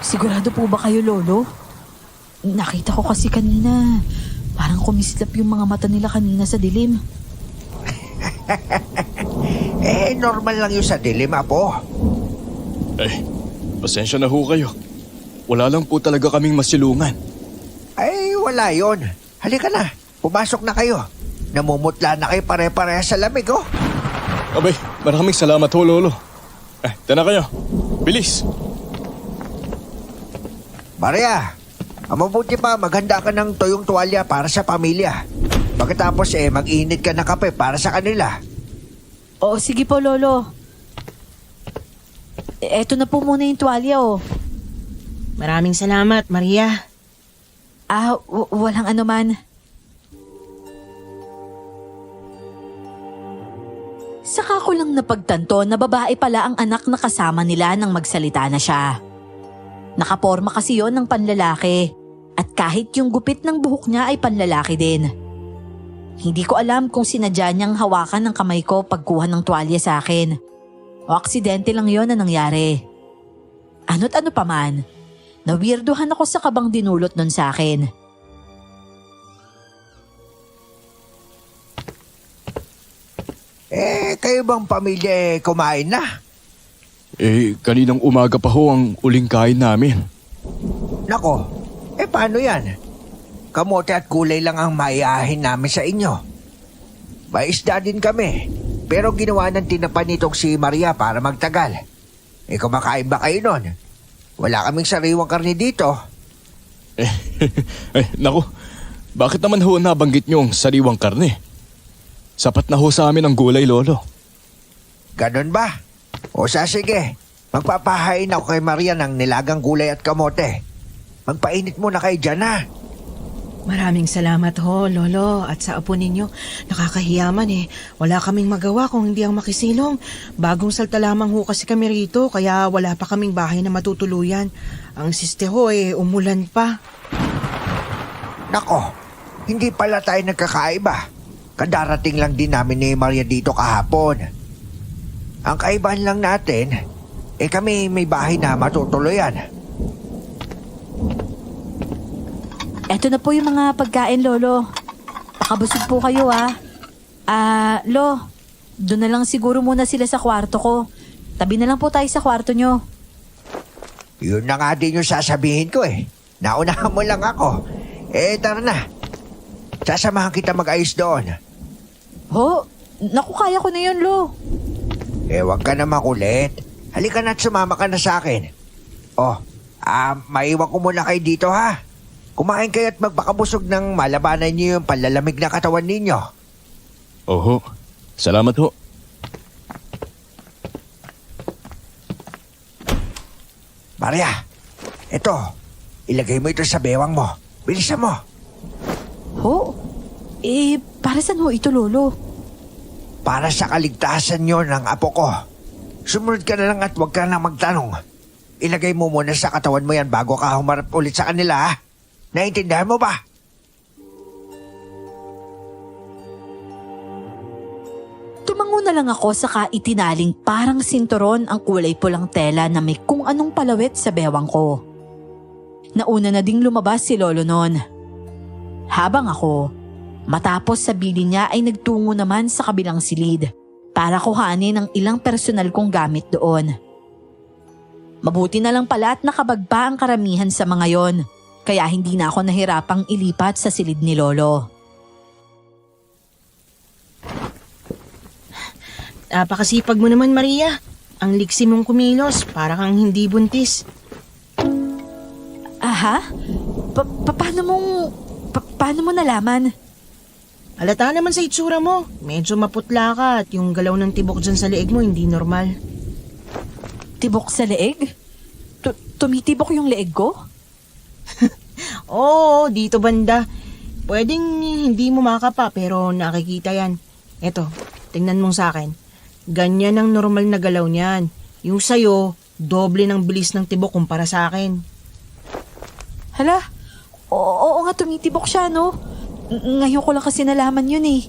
Sigurado po ba kayo, Lolo? Nakita ko kasi kanina, parang kumislap yung mga mata nila kanina sa dilim. Normal lang yun sa dilim, Apo. Pasensya na ho kayo. Wala lang po talaga kaming masilungan. Wala yon. Halika na, pumasok na kayo. Namumutla na kayo pare-pareha sa lamig, oh. Abay, maraming salamat ho, Lolo. Tana kayo. Bilis! Maria, mabuti pa maghanda ka ng tuyong tuwalya para sa pamilya. Pagkatapos mag-init ka ng kape para sa kanila. Oo, sige po, Lolo. Eto na po muna yung tuwalya, oh. Maraming salamat, Maria. Walang anuman. Saka ko lang napagtanto na babae pala ang anak na kasama nila nang magsalita na siya. Nakaporma kasi yon ng panlalaki at kahit yung gupit ng buhok niya ay panlalaki din. Hindi ko alam kung sinadya niyang hawakan ng kamay ko pagkuha ng tuwalya sa akin o aksidente lang yon na nangyari. Ano't ano pa man, nawirduhan ako sa kabang dinulot nun sa akin. Kayo bang pamilya kumain na? Kaninang umaga pa ho ang uling kain namin. Nako, paano yan? Kamote at gulay lang ang maiahin namin sa inyo. May isda din kami, pero ginawa ng tinapan nitong si Maria para magtagal. Kumakain ba kayo nun? Wala kaming sariwang karne dito. Naku, bakit naman ho nabanggit niyo ang sariwang karne? Sapat na ho sa amin ang gulay, Lolo. Ganon ba? O sige, magpapahain ako kay Maria ng nilagang gulay at kamote. Magpainit muna kayo dyan, ha? Maraming salamat ho, Lolo, at sa apo ninyo. Nakakahiyaman Wala kaming magawa kung hindi ang makisilong. Bagong salta lamang ho kasi kami rito, kaya wala pa kaming bahay na matutuluyan. Ang siste ho umulan pa. Nako, hindi pala tayo nagkakaiba. Kadarating lang din namin ni Maria dito kahapon. Ang kaibahan lang natin, kami may bahay na matutuluyan. Eto na po yung mga pagkain, Lolo. Pakabusog po kayo, ha. Lo, doon na lang siguro muna sila sa kwarto ko. Tabi na lang po tayo sa kwarto nyo. Yun na nga din yung sasabihin ko Naunahan mo lang ako. Tara na. Sasamahan kita mag-ayos doon. Ho, naku, kaya ko na yun, Lo. Huwag ka na makulit. Halika na at sumama ka na sa akin. Maiwan ko muna kayo dito, ha? Kumain kayo at magpakabusog ng malabanan niyo yung panlalamig na katawan ninyo. Oho, salamat ho. Maria, ilagay mo ito sa bewang mo. Bilisan mo. Ho? Para saan ho ito, Lolo? Para sa kaligtasan nyo ng apo ko. Sumunod ka na lang at huwag ka na magtanong. Ilagay mo muna sa katawan mo yan bago ka humarap ulit sa kanila, ha? Naintindihan mo ba? Tumango na lang ako sa itinaling parang sinturon ang kulay pulang tela na may kung anong palawit sa bewang ko. Nauna na ding lumabas si Lolo noon. Habang ako, matapos sabihin niya ay nagtungo naman sa kabilang silid para kuhanin ang ilang personal kong gamit doon. Mabuti na lang pala at nakabagpa ang karamihan sa mga yon, kaya hindi na ako nahirapang ilipat sa silid ni Lolo. Napakasipag mo naman, Maria. Ang liksi mong kumilos, para kang hindi buntis. Aha? Paano mo nalaman? Halata naman sa itsura mo. Medyo maputla ka at yung galaw ng tibok dyan sa leeg mo hindi normal. Tibok sa leeg? Tumitibok yung leeg ko? Oo, dito banda. Pwedeng hindi mo makapa pero nakikita yan. Eto, tingnan mong sa akin. Ganyan ang normal na galaw niyan. Yung sayo, doble ng bilis ng tibok kumpara sa akin. Hala, oo nga tumitibok siya, no? Ngayon ko lang kasi nalaman yun eh.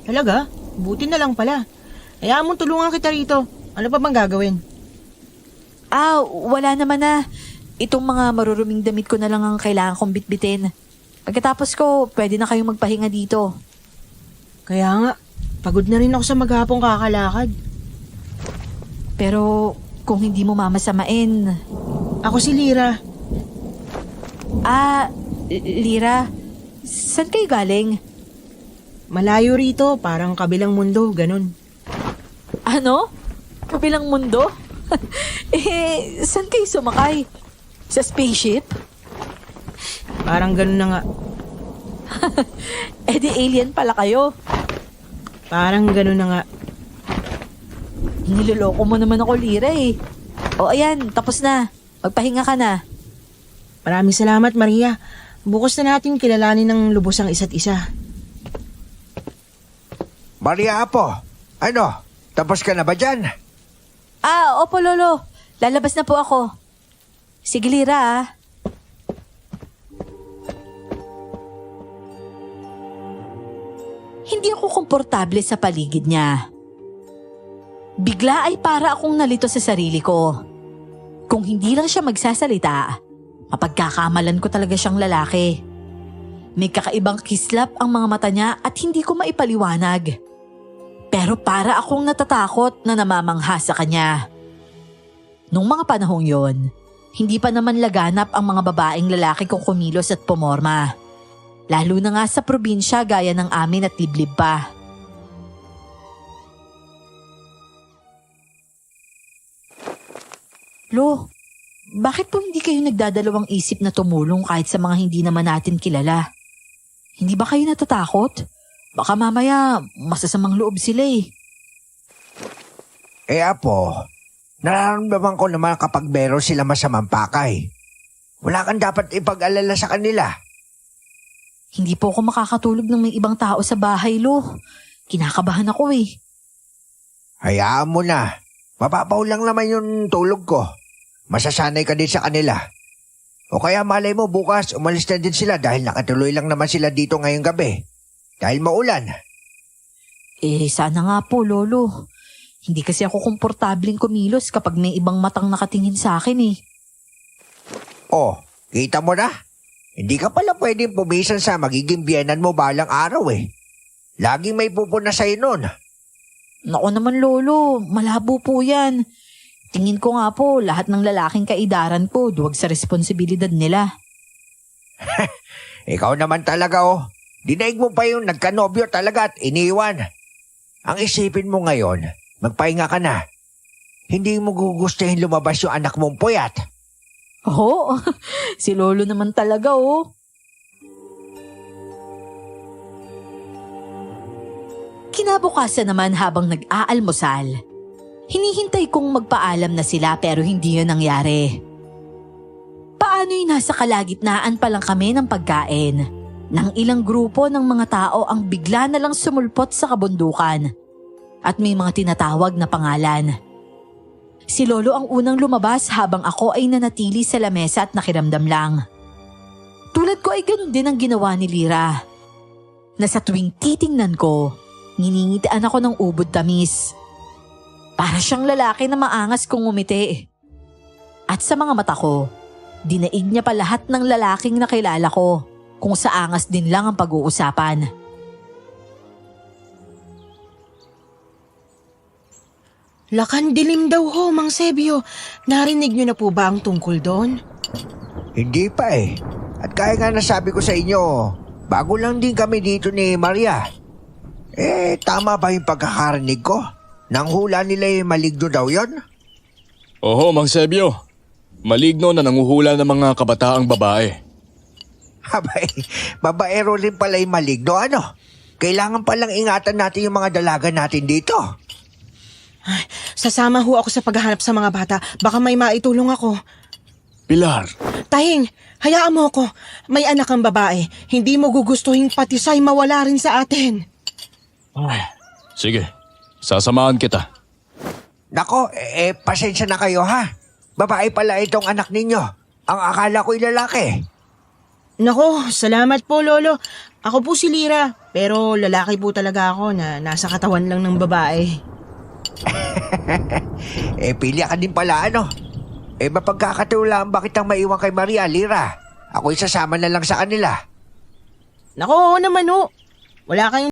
Talaga? Buti na lang pala. Hayaan mo tulungan kita rito. Ano pa bang gagawin? Wala naman na. Itong mga maruruming damit ko na lang ang kailangan kong bitbitin. Pagkatapos ko, pwede na kayong magpahinga dito. Kaya nga, pagod na rin ako sa maghapong kakalakad. Pero kung hindi mo mamasamain... Ako si Lyra. Lyra, saan kayo galing? Malayo rito, parang kabilang mundo, ganun. Ano? Kabilang mundo? Saan kayo sumakay? Sa spaceship? Parang ganun na nga. Di alien pala kayo. Parang ganun na nga. Niloloko mo naman ako, Lyra eh. O ayan, tapos na. Magpahinga ka na. Maraming salamat, Maria. Bukas na natin kilalanin ng lubos ang isa't isa. Maria Apo, ano? Tapos ka na ba dyan? Opo lolo. Lalabas na po ako. Sige Lyra Hindi ako komportable sa paligid niya. Bigla ay para akong nalito sa sarili ko. Kung hindi lang siya magsasalita, mapagkakamalan ko talaga siyang lalaki. May kakaibang kislap ang mga mata niya at hindi ko maipaliwanag. Pero para akong natatakot na namamangha sa kanya. Nung mga panahong yon, hindi pa naman laganap ang mga babaeng lalaki kong kumilos at pumorma. Lalo na nga sa probinsya gaya ng amin at liblib pa. Lo, bakit po hindi kayo nagdadalawang isip na tumulong kahit sa mga hindi naman natin kilala? Hindi ba kayo natatakot? Baka mamaya masasamang loob sila eh. Apo, nararamdaman ko naman kapag meron sila masamang pakay. Wala kang dapat ipag-alala sa kanila. Hindi po ako makakatulog ng may ibang tao sa bahay, Lo. Kinakabahan ako eh. Hayaan mo na. Mapapaw lang naman yung tulog ko. Masasanay ka din sa kanila. O kaya malay mo bukas umalis na din sila dahil nakatuloy lang naman sila dito ngayong gabi. Dahil maulan. Sana nga po, Lolo. Hindi kasi ako komportabling kumilos kapag may ibang matang nakatingin sa akin eh. Oh, kita mo na? Hindi ka pala pwedeng pumisan sa magiging biyenan mo balang araw eh. Laging may pupuna sa'yo nun. Naku naman, Lolo. Malabo po yan. Tingin ko nga po, lahat ng lalaking kaidaran ko duwag sa responsibilidad nila. Ikaw naman talaga oh. Dinaig mo pa yung nagkanobyo talaga at iniwan. Ang isipin mo ngayon, magpahinga ka na. Hindi mo gugustuhin lumabas yung anak mong puyat. Oo, si Lolo naman talaga oh. Kinabukasan naman habang nag-aalmusal, hinihintay kong magpaalam na sila pero hindi yun nangyari. Paano'y nasa kalagitnaan pa lang kami ng pagkain nang ilang grupo ng mga tao ang bigla na lang sumulpot sa kabundukan at may mga tinatawag na pangalan. Si Lolo ang unang lumabas habang ako ay nanatili sa lamesa at nakiramdam lang. Tulad ko ay ganun din ang ginawa ni Lyra. Na sa tuwing titingnan ko, nginingitian ako ng ubod tamis. Para siyang lalaki na maangas kung umiti. At sa mga mata ko, dinaig niya pa lahat ng lalaking nakilala ko kung sa angas din lang ang pag-uusapan. Lakan dilim daw ho, Mang Sebio. Narinig niyo na po ba ang tungkol doon? Hindi pa eh. At kaya nga nasabi ko sa inyo, bago lang din kami dito ni Maria. Tama ba yung pagkakarinig ko? Nang hula nila maligno daw yon? Oho, Mang Sebio. Maligno na nanguhula ng mga kabataang babae. Abay, babaero rin pala yung maligno ano? Kailangan palang ingatan natin yung mga dalaga natin dito. Ay, sasama ho ako sa paghahanap sa mga bata. Baka may maitulong ako. Pilar, Tahing, hayaan mo ako. May anak kang babae. Hindi mo gugustuhin pati siya'y mawala rin sa atin. sige. Sasamahan kita. Nako, pasensya na kayo ha. Babae pala itong anak ninyo. Ang akala ko'y lalaki. Nako, salamat po, Lolo. Ako po si Lyra, pero lalaki po talaga ako na nasa katawan lang ng babae. Pilya ka din pala ano. Mapagkakatiwalaan ba kitang maiwan kay Maria, Lira? Ako'y sasama na lang sa kanila. Naku, oo naman ho. Wala kayong